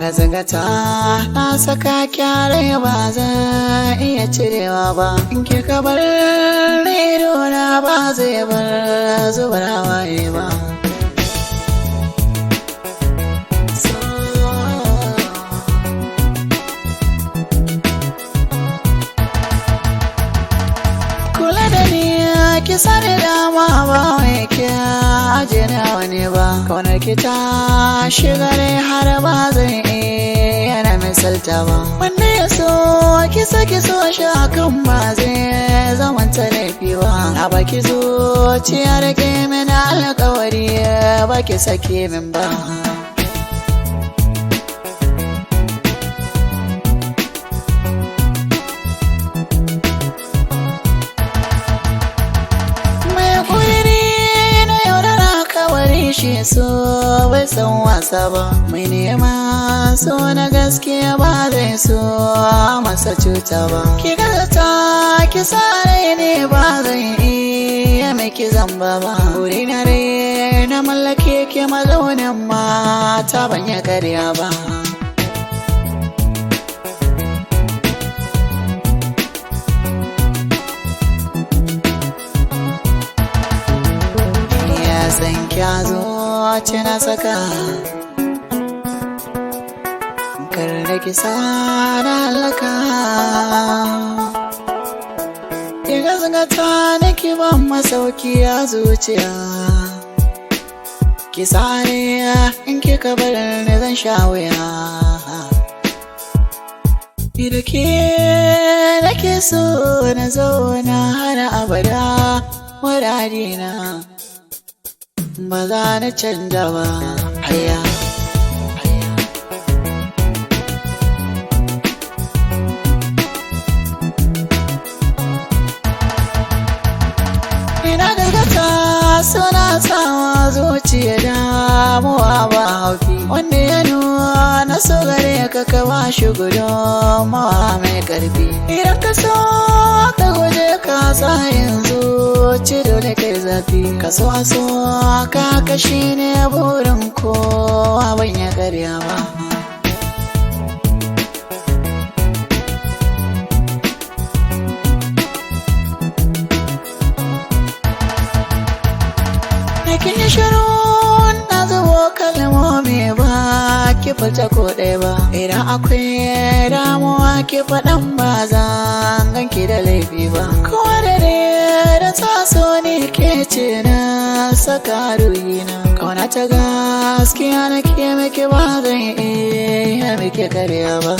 Gazagata na saka kyare ba zan iya cirewa ba. In kika bar idona ba zai bar zubar hawaye ba. Kula da ni ki sani dama ba wai ki aje na wani ba. Kaunar ki ta shiga ne har ba zan iya na misalta ba. Wanda ya so ki saki so shi akan ba zai zamanta laifi ba. A baki zuciya da ke min alƙawari ba ki sake min ba. Shi so bai san wasa ba, mai nema so na gaskiya ba zai so masa cuta ba. Ki gazata ki sare ne ba zan iya miki zamba ba. Wuri na rai na mallake ki mazaunin mata ban ya karya ba. San kya zo ce na saka kar da kisa na halaka. Ki gazgata na ki ban masauki a zuciya. Ki sare in kika bar ni zan sha wuya. Ni da ke nake so na zauna har abada muradina. Ba za na canja ba, haya. Ina gaskata suna sawa zuciya damuwa ba haufi. Wanda ya nuna so gare ka ba shi gudunmawa mai karfi. Idan ka so ka guje ka sa yanzu ci dole kai zafi. Ka so a so ka kashi ne burin kowa ban ya karya ba. Kin yi shiru na zubo kalmomi ba ki fita ko ɗaya ba. Idan akwai damuwa ki faɗan ba zan ganki da laifi ba. Kowa da da taso ne ke ce na saka ruhina. Kauna ta gaskiya na ke miki ba zan iya miki karya ba.